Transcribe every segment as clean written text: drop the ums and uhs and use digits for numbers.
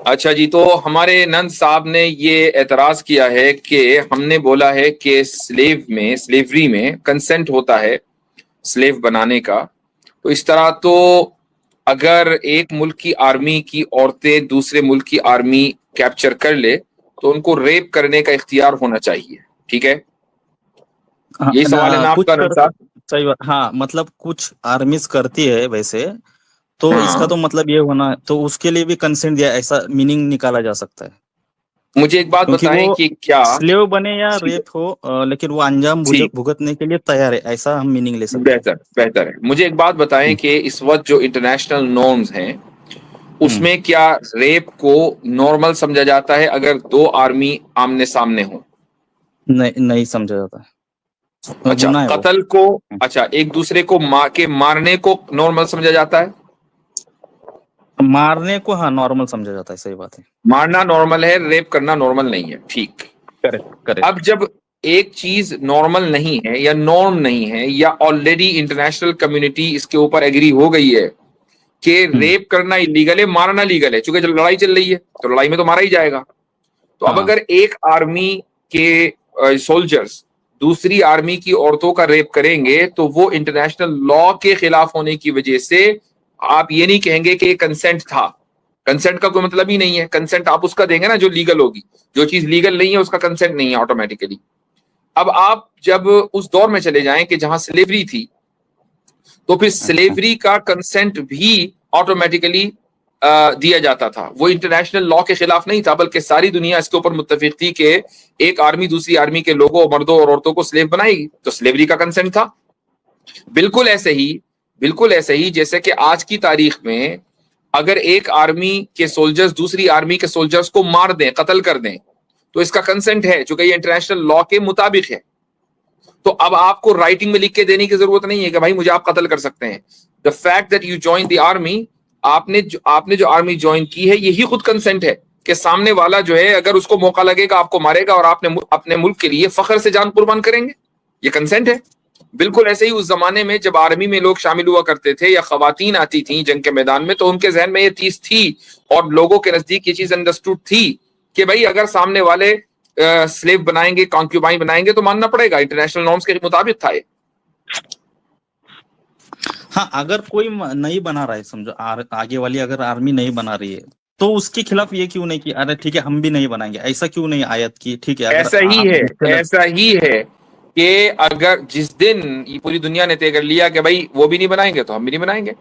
اچھا جی، تو ہمارے نند صاحب نے یہ اعتراض کیا ہے کہ ہم نے بولا ہے کہ سلیوری میں کنسنٹ ہوتا ہے سلیو بنانے کا، تو اس طرح تو اگر ایک ملک کی آرمی کی عورتیں دوسرے ملک کی آرمی کیپچر کر لے تو ان کو ریپ کرنے کا اختیار ہونا چاہیے، ٹھیک ہے؟ یہی سوال ہے نا آپ کچھ کا نند صاحب؟ صحیح بات، ہاں مطلب کچھ آرمیز کرتی ہے ویسے، تو اس کا تو مطلب یہ ہونا، تو اس کے لیے بھی کنسنٹ دیا، ایسا میننگ نکالا جا سکتا ہے، مجھے ایک بات کیونکہ بتائیں وہ کہ کیا سلیو بنے یا ریپ ہو لیکن وہ انجام ٹھیک، بھگتنے کے لیے تیار ہے، ایسا ہم میننگ لے سکتے بہتر بہتر ہے۔ مجھے ایک بات بتائیں ہیں۔ کہ اس وقت جو انٹرنیشنل نارمز ہیں اس ہوں، میں کیا ریپ کو نارمل سمجھا جاتا ہے اگر دو آرمی آمنے سامنے ہوں؟ نہیں سمجھا جاتا ہے، اچھا، گناہ ہے وہ۔ قتل کو، اچھا ایک دوسرے کو مارنے کو نارمل سمجھا جاتا ہے؟ مارنے کو ہاں نارمل سمجھا جاتا ہے، صحیح بات ہے۔ مارنا نارمل ہے، ریپ کرنا نارمل نہیں ہے، ٹھیک۔ Correct correct. اب جب ایک چیز نارمل نہیں ہے یا نارم نہیں ہے یا آلریڈی انٹرنیشنل کمیونٹی اس کے اوپر ایگری ہو گئی ہے کہ ریپ کرنا ایلیگل ہے، مارنا لیگل ہے، چونکہ جب لڑائی چل رہی ہے تو لڑائی میں تو مارا ہی جائے گا، تو اب ہاں اگر ایک آرمی کے سولجرز دوسری آرمی کی عورتوں کا ریپ کریں گے تو وہ انٹرنیشنل لا کے خلاف ہونے کی وجہ سے آپ یہ نہیں کہیں گے کہ یہ کنسنٹ تھا۔ کنسنٹ کا کوئی مطلب ہی نہیں ہے، کنسنٹ آپ اس کا دیں گے نا جو لیگل ہوگی، جو چیز لیگل نہیں ہے اس کا کنسنٹ نہیں ہے آٹومیٹیکلی۔ اب آپ جب اس دور میں چلے جائیں کہ جہاں سلیوری تھی تو پھر اچھا سلیوری کا کنسنٹ بھی آٹومیٹیکلی دیا جاتا تھا، وہ انٹرنیشنل لا کے خلاف نہیں تھا، بلکہ ساری دنیا اس کے اوپر متفق تھی کہ ایک آرمی دوسری آرمی کے لوگوں، مردوں اور عورتوں کو سلیو بنائے گی، تو سلیوری کا کنسنٹ تھا۔ بالکل ایسے ہی جیسے کہ آج کی تاریخ میں اگر ایک آرمی کے سولجرز دوسری آرمی کے سولجرز کو مار دیں، قتل کر دیں، تو اس کا کنسنٹ ہے، چونکہ یہ انٹرنیشنل لا کے مطابق ہے۔ تو اب آپ کو رائٹنگ میں لکھ کے دینے کی ضرورت نہیں ہے کہ بھائی مجھے آپ قتل کر سکتے ہیں۔ The fact that you join the army, آپ نے جو آرمی جوائن کی ہے یہی خود کنسنٹ ہے کہ سامنے والا جو ہے اگر اس کو موقع لگے گا آپ کو مارے گا، اور آپ نے اپنے ملک کے لیے فخر سے جان قربان کریں گے، یہ کنسنٹ ہے۔ بالکل ایسے ہی اس زمانے میں جب آرمی میں لوگ شامل ہوا کرتے تھے یا خواتین آتی تھیں جنگ کے میدان میں، تو ان کے ذہن میں یہ چیز تھی اور لوگوں کے نزدیک یہ چیز انڈرسٹوڈ تھی کہ بھائی اگر سامنے والے سلیو بنائیں گے، کانکیوبائن بنائیں گے تو ماننا پڑے گا، انٹرنیشنل نارمز کے مطابق تھا یہ۔ ہاں، اگر کوئی نہیں بنا رہا ہے، سمجھو آگے والی اگر آرمی نہیں بنا رہی ہے تو اس کے خلاف یہ کیوں نہیں کہ ارے ٹھیک ہے ہم بھی نہیں بنائیں گے، ایسا کیوں نہیں آیت کی؟ ٹھیک ہے اگر ایسا ہی ہے کہ اگر جس دن یہ پوری دنیا نے طے کر لیا کہ بھائی وہ بھی نہیں بنائیں گے تو ہم بھی نہیں بنائیں گے۔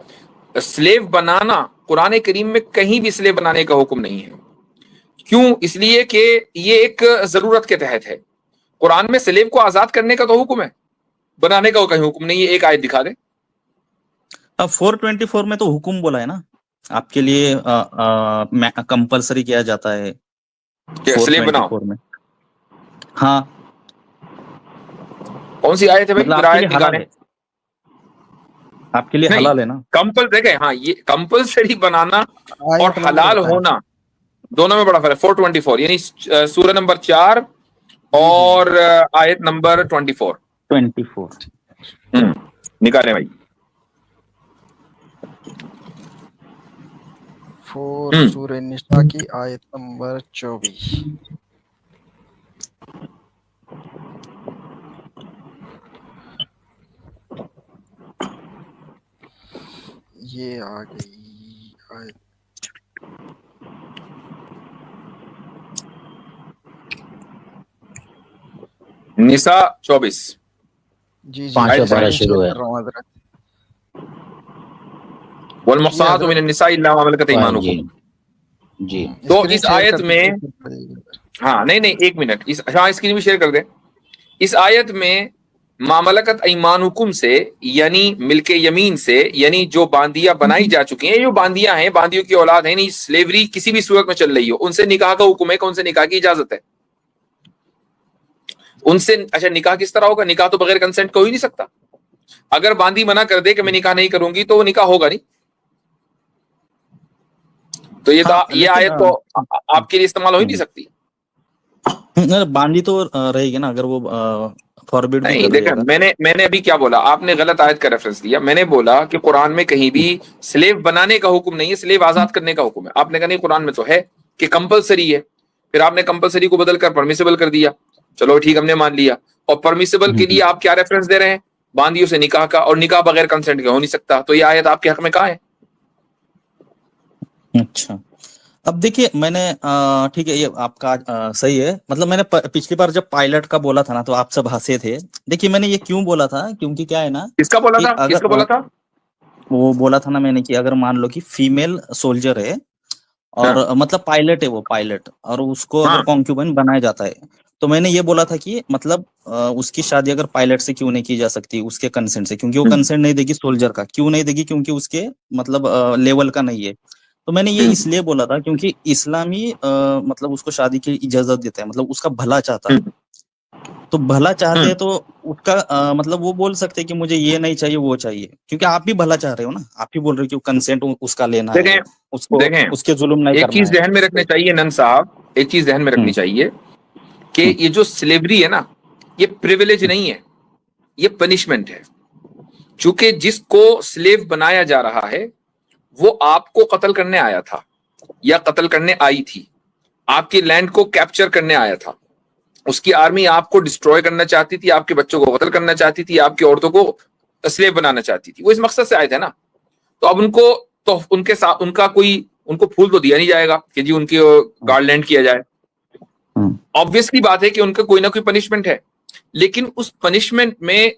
سلیو بنانا قرآن کریم میں کہیں بھی سلیو بنانے کا حکم نہیں ہے، کیوں؟ اس لیے کہ یہ ایک ضرورت کے تحت ہے۔ قرآن میں سلیو کو آزاد کرنے کا تو حکم ہے، بنانے کا کہیں حکم نہیں ہے۔ ایک آیت دکھا دیں۔ اب 424 میں تو حکم بولا ہے نا، آپ کے لیے کمپلسری کیا جاتا ہے کہ سلیو بناؤ، 424 میں۔ ہاں کون سی آیت ہے بھائی؟ مطلب پھر آپ کے آیت لیے دکھا حلال دیں۔ ہے، آپ کے لیے نہیں، حلال ہے نا۔ دیکھیں ہاں، یہ کمپلسری بنانا اور آیت نمبر حلال بتائیں۔ ہونا دونوں میں بڑا فرق ہے۔ 424 یعنی سورہ نمبر 4 جی جی اور آیت نمبر 24 24 نکالیں بھائی۔ 4 سورہ نساء کی آیت نمبر 24۔ یہ آ گئی آیت۔ نساء 24 جی جی 5 آیت پارہ سنائیں۔ شروع ہے۔ کر رہا ہوں حضرت۔ جی والمحصنات من حضرت، النساء الا ما ملكت جی ايمانكم۔ جی تو اسکرین اس شیئر آیت کر میں، دیجیے۔ ہاں نہیں ایک منٹ، ہاں اسکرین بھی شیئر کر دیں۔ اس آیت میں ما ملکت ایمانکم سے یعنی ملک یمین سے، یعنی جو باندیاں بنائی جا چکی ہیں، جو باندیاں ہیں، باندیوں کی اولاد ہیں، نہیں سلیوری کسی بھی صورت میں چل رہی ہو، ان سے نکاح کا حکم ہے کہ ان سے نکاح کی اجازت ہے۔ ان سے اچھا نکاح کس طرح ہوگا؟ نکاح تو بغیر کنسنٹ کو ہو ہی نہیں سکتا۔ اگر باندی منع کر دے کہ میں نکاح نہیں کروں گی تو وہ نکاح ہوگا نہیں۔ تو ہاں یہ لیکن آیت تو آپ کے لیے استعمال ہو ہی نہیں سکتی۔ باندھی تو رہے گی نا، اگر وہ فاربڈ بھی نہیں کر رہی ہے دیکھیں، اگر۔ میں نے ابھی کیا بولا، آپ نے غلط آیت کا ریفرنس دیا۔ میں نے بولا کہ قرآن میں کہیں بھی سلیو بنانے کا حکم نہیں ہے، سلیو آزاد کرنے کا حکم ہے۔ آپ نے کہا نہیں قرآن میں تو ہے۔ کہ کمپلسری ہے, پھر آپ نے کمپلسری کو بدل کر پرمیسیبل کر دیا, چلو ٹھیک ہم نے مان لیا. اور پرمیسیبل کے لیے آپ کیا ریفرنس دے رہے ہیں؟ باندیوں سے نکاح کا, اور نکاح بغیر کنسنٹ کے ہو نہیں سکتا. تو یہ آیت آپ کے حق میں کہاں ہے؟ اچھا اب دیکھیے میں نے ٹھیک ہے یہ آپ کا صحیح ہے. مطلب میں نے پچھلی بار جب پائلٹ کا بولا تھا نا تو آپ سب ہنسے تھے. دیکھیے میں نے یہ کیوں بولا تھا, کیونکہ کیا ہے نا کس کا بولا کہ تھا, کس کا اگر بولا تھا؟ وہ بولا تھا نا میں نے کہ اگر مان لو کہ فیمیل سولجر ہے اور ہاں مطلب پائلٹ ہے وہ پائلٹ, اور اس کو ہاں اگر کانکیوبائن بنایا جاتا ہے, تو میں نے یہ بولا تھا کہ مطلب اس کی شادی اگر پائلٹ سے کیوں نہیں کی جا سکتی اس کے کنسنٹ سے, کیونکہ وہ کنسنٹ نہیں دے گی سولجر کا. کیوں نہیں دے گی؟ کیونکہ اس کے مطلب لیول کا نہیں ہے. تو میں نے یہ اس لیے بولا تھا کیونکہ اسلامی مطلب اس کو شادی کی اجازت دیتا ہے, مطلب اس کا بھلا چاہتا ہے. تو بھلا چاہتے ہیں تو اس کا مطلب وہ بول سکتے ہیں کہ مجھے یہ نہیں چاہیے وہ چاہیے, کیونکہ آپ بھی بھلا چاہ رہے ہو نا, آپ بھی بول رہے ہو کہ کنسنٹ اس کا لینا ہے, دیکھیں اس کو دیکھیں اس کے ظلم نہیں ایک کرنا چیز ہے. ذہن میں رکھنی چاہیے نن صاحب, ایک چیز ذہن میں رکھنی چاہیے کہ یہ جو سلیوری ہے نا یہ پریویلیج نہیں ہے, یہ پنشمنٹ ہے. چونکہ جس کو سلیو بنایا جا رہا ہے وہ آپ کو قتل کرنے آیا تھا یا قتل کرنے آئی تھی, آپ کی لینڈ کو کیپچر کرنے آیا تھا, اس کی آرمی آپ کو ڈسٹروائے کرنا چاہتی تھی, آپ کے بچوں کو قتل کرنا چاہتی تھی, آپ کی عورتوں کو سلیو بنانا چاہتی تھی. وہ اس مقصد سے آئے تھے نا. تو اب ان کو تو ان کے ساتھ ان کا کوئی ان کو پھول تو دیا نہیں جائے گا کہ جی ان کی گارڈ لینڈ کیا جائے. آبویسلی بات ہے کہ ان کا کوئی نہ کوئی پنشمنٹ ہے, لیکن اس پنشمنٹ میں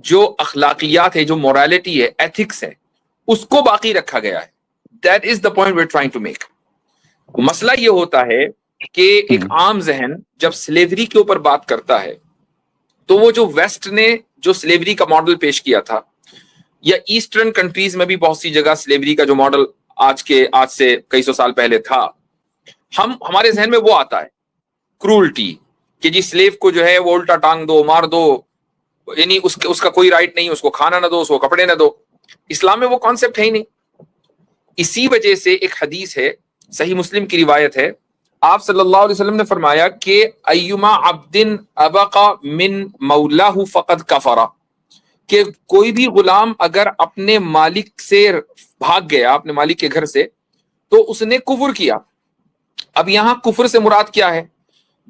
جو اخلاقیات ہے, جو مورالٹی ہے, ایتھکس ہے, اس کو باقی رکھا گیا ہے. That is the point we are trying to make. مسئلہ یہ ہوتا ہے کہ ایک عام ذہن جب سلیوری کے اوپر بات کرتا ہے تو وہ جو ویسٹ نے جو سلیوری کا ماڈل پیش کیا تھا, یا ایسٹرن کنٹریز میں بھی بہت سی جگہ سلیوری کا جو ماڈل آج سے کئی سو سال پہلے تھا, ہمارے ذہن میں وہ آتا ہے کرولٹی, کہ جی سلیو کو جو ہے وہ الٹا ٹانگ دو, مار دو, یعنی اس کا کوئی رائٹ نہیں, اس کو کھانا نہ دو, اس کو کپڑے نہ دو. اسلام میں وہ کانسیپٹ ہے ہی نہیں. اسی وجہ سے ایک حدیث ہے, صحیح مسلم کی روایت ہے, آپ صلی اللہ علیہ وسلم نے فرمایا کہ ایما عبد ابقا من مولاه فقد کفر, کہ کوئی بھی غلام اگر اپنے مالک سے بھاگ گیا, اپنے مالک کے گھر سے, تو اس نے کفر کیا. اب یہاں کفر سے مراد کیا ہے؟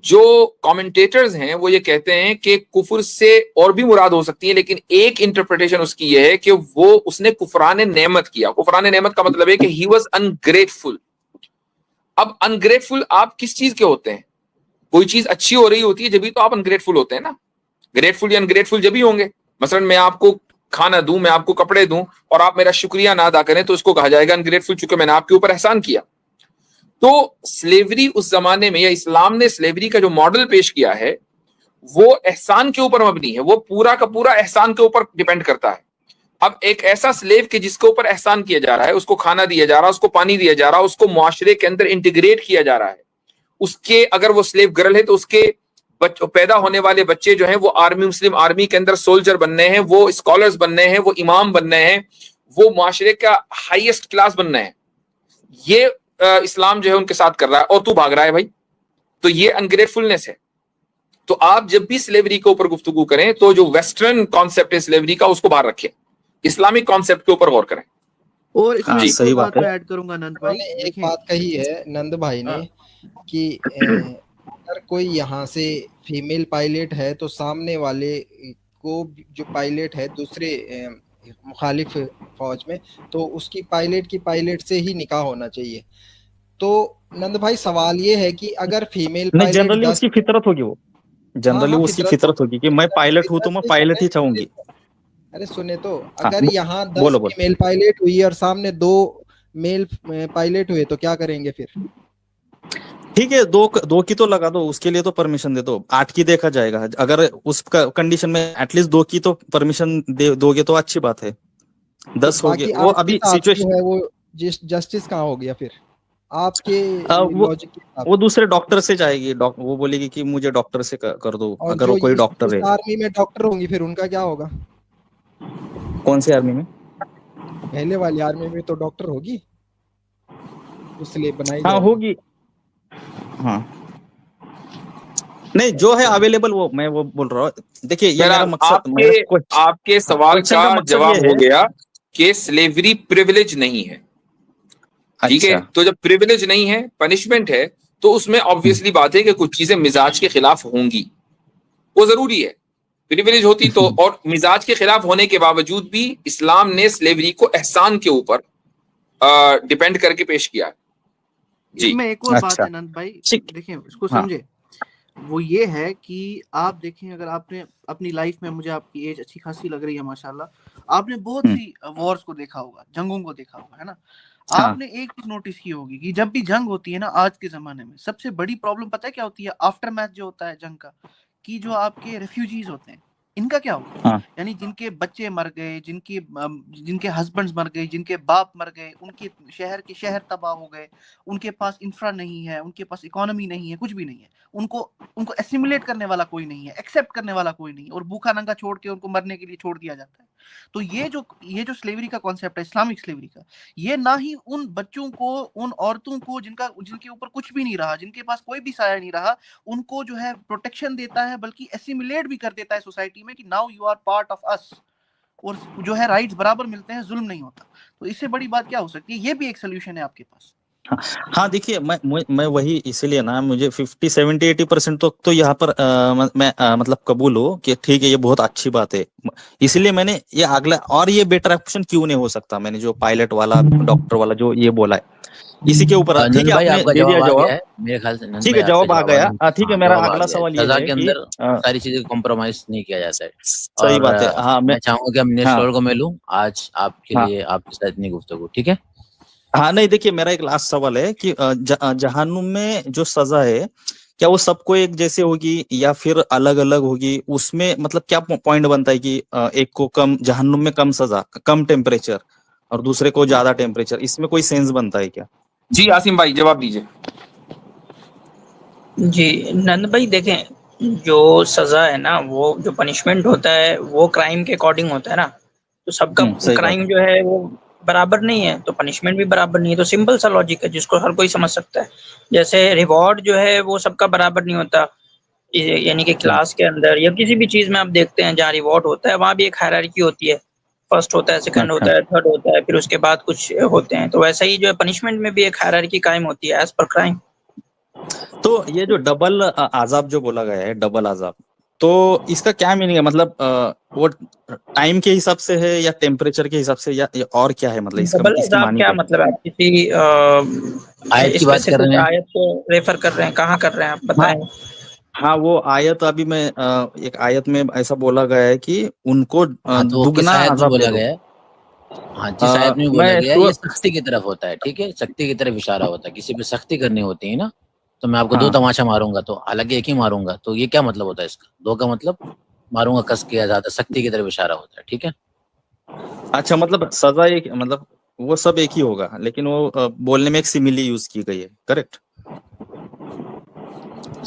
جو کامنٹیٹرز ہیں وہ یہ کہتے ہیں کہ کفر سے اور بھی مراد ہو سکتی ہے, لیکن ایک انٹرپریٹیشن اس کی یہ ہے کہ وہ اس نے کفران نعمت کیا. کفران نعمت کا مطلب ہے کہ ہی واز انگریٹفل. اب انگریٹفل آپ کس چیز کے ہوتے ہیں؟ کوئی چیز اچھی ہو رہی ہوتی ہے جبھی تو آپ انگریٹفل ہوتے ہیں نا. گریٹفل یا انگریٹفل جبھی ہوں گے. مثلا میں آپ کو کھانا دوں, میں آپ کو کپڑے دوں, اور آپ میرا شکریہ نہ ادا کریں تو اس کو کہا جائے گا انگریٹفل, چونکہ میں نے آپ کے اوپر احسان کیا. تو سلیوری اس زمانے میں, یا اسلام نے سلیوری کا جو ماڈل پیش کیا ہے وہ احسان کے اوپر مبنی ہے, وہ پورا کا پورا احسان کے اوپر ڈیپینڈ کرتا ہے. اب ایک ایسا سلیو کہ جس کے اوپر احسان کیا جا رہا ہے, اس کو کھانا دیا جا رہا ہے, اس کو پانی دیا جا رہا ہے, اس کو معاشرے کے اندر انٹیگریٹ کیا جا رہا ہے, اس کے اگر وہ سلیو گرل ہے تو اس کے پیدا ہونے والے بچے جو ہیں وہ آرمی, مسلم آرمی کے اندر سولجر بننے ہیں, وہ اسکالرز بننے ہیں, وہ امام بننے ہیں, وہ معاشرے کا ہائیسٹ کلاس بننا ہے. یہ اسلام جو ہے ان کے ساتھ کر رہا ہے, اور تو بھاگ رہا ہے بھائی, تو یہ انگریٹفلنس ہے. تو آپ جب بھی سلیوری کے اوپر گفتگو کریں تو جو ویسٹرن کانسیپٹ ہے سلیوری کا اس کو باہر رکھیں, اسلامک کانسیپٹ کے اوپر غور کریں. اور اس میں ایک صحیح اور بات بات ہے. میں ایڈ کروں گا نند انہوں بھائی. نے ایک دیکھیں بات کہی ہے نند بھائی نے کہ اگر کوئی یہاں سے فیمیل پائلٹ ہے تو سامنے والے کو جو پائلٹ ہے دوسرے مخالف فوج میں, تو اس کی پائلٹ سے ہی نکاح ہونا چاہیے. تو نند بھائی سوال یہ ہے کہ اگر فیمیل نہیں, پائلٹ جنرلی اس کی فطرت ہوگی, وہ جنرلی اس کی فطرت ہوگی کہ میں پائلٹ ہوں تو میں پائلٹ ہی چاہوں گی. ارے سنے تو, ہاں اگر یہاں 10 بولو بولو. فیمیل پائلٹ ہوئی اور سامنے 2 میل پائلٹ ہوئے تو کیا کریں گے پھر؟ ٹھیک ہے, دو کی تو لگا دو, اس کے لیے تو پرمیشن دے دو. 8 کی دیکھا جائے گا, اگر اس کنڈیشن میں ایٹ لیسٹ 2 کی تو پرمیشن دو گے تو اچھی بات ہے. 10 ہو گئے, باقی وہ آپ کے ابھی ساتھ جو سچویشن, ہے وہ جسٹس کہاں ہو گیا پھر آپ کے لاجک کے حساب وہ سے؟ دوسرے ڈاکٹر سے جائے گی, وہ بولے گی کہ مجھے ڈاکٹر سے کر دو, اور اگر جو وہ کوئی اس ڈاکٹر ہے. آرمی میں ڈاکٹر ہوں گی پھر ان کا کیا ہوگا؟ کون سی آرمی میں؟ پہلے والی آرمی میں تو ڈاکٹر ہوگی اس لیے بنائی ہاں جائے گی. ہوگی. ہاں نہیں, جو ہے اویلیبل وہ میں وہ بول رہا ہوں. دیکھیے یہ میرا مقصد, آپ کے سوال کوشچن کا مقصد جواب یہ ہو ہے. گیا کہ سلیوری پریویلیج نہیں ہے. ٹھیک ہے. اچھا تو جب پریویلیج نہیں ہے, پنشمنٹ ہے, تو اس میں آبویسلی بات ہے کہ کچھ چیزیں مزاج کے خلاف ہوں گی, وہ ضروری ہے. پریویلیج ہوتی تو, اور مزاج کے خلاف ہونے کے باوجود بھی اسلام نے سلیوری کو احسان کے اوپر ڈیپینڈ کر کے پیش کیا. اس میں ایک اور بات اچھا ہے نند بھائی, ٹھیک دیکھیں اس کو ہاں سمجھے, وہ یہ ہے کہ آپ دیکھیں, اگر آپ نے اپنی لائف میں, مجھے آپ کی ایج اچھی خاصی لگ رہی ہے ماشاءاللہ, آپ نے بہت سی وارز کو دیکھا ہوگا, جنگوں کو دیکھا ہوگا, ہے نا. ہاں آپ نے ایک چیز نوٹس کی ہوگی کہ جب بھی جنگ ہوتی ہے نا آج کے زمانے میں, سب سے بڑی پرابلم پتہ ہے کیا ہوتی ہے؟ آفٹر میتھ جو ہوتا ہے جنگ کا, کہ جو آپ کے ریفیوجیز ہوتے ہیں ان کا کیا ہوگا, ہاں یعنی جن کے بچے مر گئے, جن کے ہسبینڈز مر گئے, جن کے باپ مر گئے, ان کے شہر تباہ ہو گئے, ان کے پاس انفرا نہیں ہے, ان کے پاس اکانومی نہیں ہے, کچھ بھی نہیں ہے, ان کو اسیمولیٹ کرنے والا کوئی نہیں ہے, ایکسیپٹ کرنے والا کوئی نہیں ہے, اور بھوکا ننگا چھوڑ کے ان کو مرنے کے لیے چھوڑ دیا جاتا ہے. تو یہ جو سلیوری کا کانسیپٹ ہے, اسلامک سلیوری کا, یہ نہ ہی ان بچوں کو, ان عورتوں کو جن کے اوپر کچھ بھی نہیں رہا, جن کے پاس کوئی بھی سایہ نہیں رہا, ان کو جو ہے پروٹیکشن دیتا ہے, بلکہ ایسیمولیٹ بھی کر دیتا ہے سوسائٹی میں کہ now you are part of us, اور جو ہے رائٹس برابر ملتے ہیں, ظلم نہیں ہوتا. تو اس سے بڑی بات کیا ہو سکتی ہے؟ یہ بھی ایک سولوشن ہے آپ کے پاس. ہاں دیکھیے میں وہی اسی لیے نا مجھے 50-70-80% تو یہاں پر میں مطلب قبول ہو کہ ٹھیک ہے یہ بہت اچھی بات ہے, اسی لیے میں نے یہ اگلا اور یہ بیٹر آپشن کیوں نہیں ہو سکتا, میں نے جو پائلٹ والا ڈاکٹر والا جو یہ بولا ہے اسی کے اوپر ٹھیک نند ہے بھائی آپ نے آپ کا دے دیا جواب آ جواب, گیا ہے میرے خیال سے. نند ٹھیک ہے بھائی آپ کا جواب آ گیا. ٹھیک ہے میرا جواب آ اگلا گیا. سوال یہ سزا ہے کے کہ اندر ساری چیزیں کمپرومائز نہیں کیا جاتا ہے. صحیح اور بات ہے. ہاں میں چاہوں گا کہ ہم نیکسٹ ہاں کال کو ملوں آج آپ کے ہاں لیے, آپ کے ساتھ اتنی گفتگو, ٹھیک ہے. ہاں نہیں دیکھیے میرا ایک لاسٹ سوال ہے کہ جہنم میں جو سزا ہے کیا وہ سب کو ایک جیسے ہوگی یا پھر الگ الگ ہوگی؟ اس میں مطلب کیا پوائنٹ بنتا ہے کہ ایک کو کم جہنم میں کم سزا, کم ٹیمپریچر, اور دوسرے کو زیادہ ٹیمپریچر, اس میں کوئی سینس بنتا ہے کیا؟ جی عاصم بھائی جواب دیجیے. جی نند بھائی دیکھیں, جو سزا ہے نا, وہ جو پنشمنٹ ہوتا ہے وہ کرائم کے اکارڈنگ ہوتا ہے نا, تو سب کا صحیح بات کرائم جو ہے وہ برابر نہیں ہے, تو پنشمنٹ بھی برابر نہیں ہے. تو سمپل سا لاجک ہے جس کو ہر کوئی سمجھ سکتا ہے. جیسے ریوارڈ جو ہے وہ سب کا برابر نہیں ہوتا, یعنی کہ کلاس کے اندر یا کسی بھی چیز میں آپ دیکھتے ہیں جہاں ریوارڈ ہوتا ہے وہاں بھی ایک ہائرارکی ہوتی ہے, فرسٹ ہوتا ہے, سیکنڈ اچھا ہوتا ہے, تھرڈ ہوتا ہے, پھر اس کے بعد کچھ ہوتے ہیں. تو ویسا ہی جو ہے پنشمنٹ میں بھی ایک ہائرارکی قائم ہوتی ہے ایز پر کرائم. تو یہ جو ڈبل عذاب جو بولا گیا ہے, ڈبل عذاب, تو اس کا کیا میننگ ہے؟ مطلب وہ ٹائم کے حساب سے ہے یا ٹیمپریچر کے حساب سے یا اور کیا ہے؟ مطلب ڈبل اس کی عذاب معنی کیا کیا مطلب ہے؟ آپ کسی آیت کی بات کر اسپیسیفک رہے ہیں. آیت کو ریفر کر رہے ہیں؟ کہاں کر رہے ہیں آپ ہاں بتائیں. ہاں وہ آیت ابھی میں ایک آیت میں ایسا بولا گیا ہے کہ ان کو ہاں تو وہ کس دگنا آیت میں عذاب دے بولا دو. گیا ہے؟ ہاں جس آیت میں میں بولا گیا ہے sure- یہ سختی کی طرف ہوتا ہے, ٹھیک ہے, سختی کی طرف اشارہ ہوتا ہے. کسی پہ سختی کرنی ہوتی ہے نا, تو میں آپ کو 2 ہاں تماشا ماروں گا, تو حالانکہ ایک ہی ماروں گا, تو یہ کیا مطلب ہوتا ہے اس کا؟ 2 کا مطلب ماروں گا کس کے, زیادہ سختی کی طرف اشارہ ہوتا ہے, ٹھیک ہے. اچھا مطلب سزا ایک, مطلب وہ سب ایک ہی ہوگا, لیکن وہ بولنے میں ایک سملی یوز کی گئی ہے, کریکٹ؟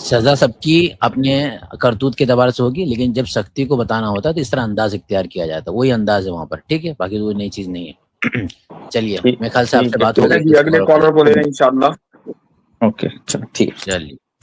سزا سب کی اپنے کرتوت کے اعتبار سے ہوگی, لیکن جب سختی کو بتانا ہوتا ہے تو اس طرح انداز اختیار کیا جاتا ہے, وہی انداز ہے وہاں پر, ٹھیک ہے. باقی کوئی نئی چیز نہیں ہے. چلیے میرے خیال سے آپ سے ٹھیک ہے بات ہو ٹھیک چلیں گئی, جی, کچھ اگلے اور کالر کو لے لیں انشاءاللہ. اوکے چلو ٹھیک. چلیے.